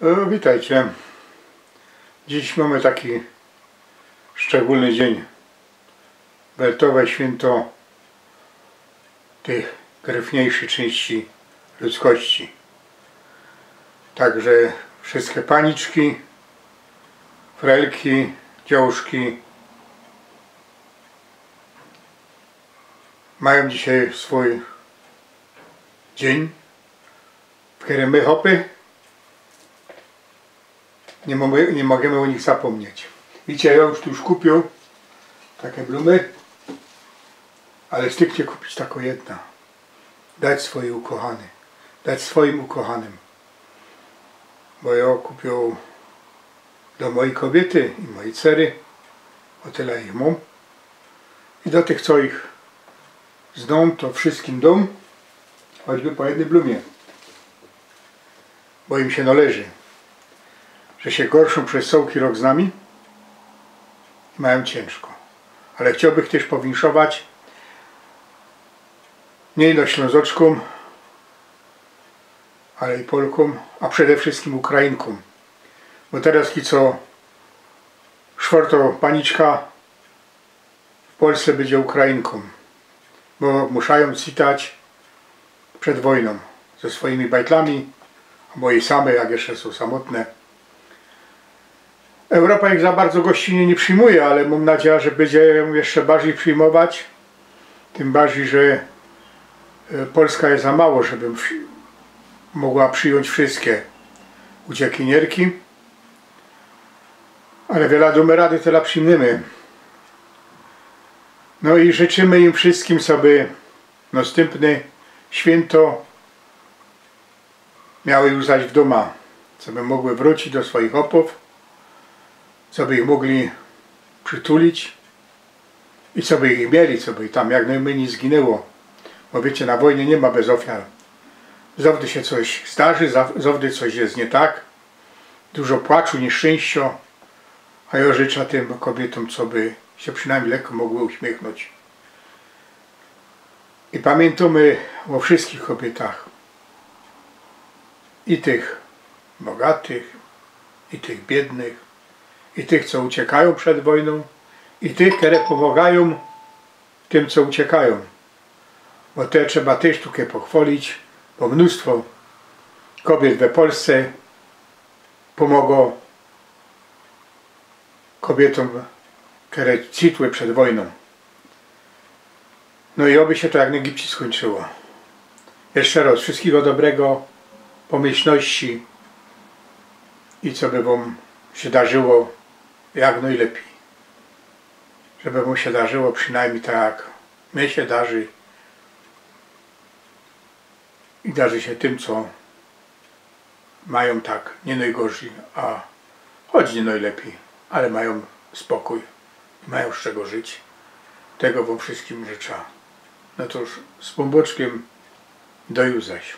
Witajcie. Dziś mamy taki szczególny dzień. Weltowe święto tych gryfniejszych części ludzkości. Także wszystkie paniczki, frelki, dziążki mają dzisiaj swój dzień, w którym my hopy nie możemy o nich zapomnieć. Widzicie, ja już kupił takie blumy, ale stykcie kupić taką jedna. Dać swojej ukochanej, dać swoim ukochanym. Bo ja kupił do mojej kobiety i mojej cery, o tyle ich mam. I do tych, co ich zną, to wszystkim dom, choćby po jednej blumie. Bo im się należy, że się gorszą przez cały rok z nami i mają ciężko. Ale chciałbym też powinszować nie ino Ślązoczkom, ale i Polkom, a przede wszystkim Ukrainkom. Bo teraz ci co czwarto paniczka w Polsce będzie Ukrainką. Bo muszą citać przed wojną ze swoimi bajtlami, albo i same, jak jeszcze są samotne. Europa ich za bardzo gościnnie nie przyjmuje, ale mam nadzieję, że będzie ją jeszcze bardziej przyjmować. Tym bardziej, że Polska jest za mało, żeby mogła przyjąć wszystkie uciekinierki. Ale wiele damy rady, tyle przyjmiemy. No i życzymy im wszystkim sobie następne święto miały już zaś w doma, żeby mogły wrócić do swoich opów, co by ich mogli przytulić i co by ich mieli, co by tam jak najmniej nie zginęło. Bo wiecie, na wojnie nie ma bez ofiar. Zawsze się coś zdarzy, zawsze coś jest nie tak. Dużo płaczu, nieszczęścia, a ja życzę tym kobietom, co by się przynajmniej lekko mogły uśmiechnąć. I pamiętamy o wszystkich kobietach. I tych bogatych, i tych biednych, i tych, co uciekają przed wojną, i tych, które pomagają tym, co uciekają. Bo te trzeba też tutaj pochwalić, bo mnóstwo kobiet w Polsce pomogło kobietom, które citły przed wojną. No i oby się to jak najszybciej skończyło. Jeszcze raz wszystkiego dobrego, pomyślności i co by wam się darzyło jak najlepiej. Żeby mu się darzyło przynajmniej tak jak mnie się darzy i darzy się tym, co mają tak nie najgorzej, a choć nie najlepiej, ale mają spokój i mają z czego żyć. Tego wam wszystkim życzę. No to już z pomboczkiem do już zaś.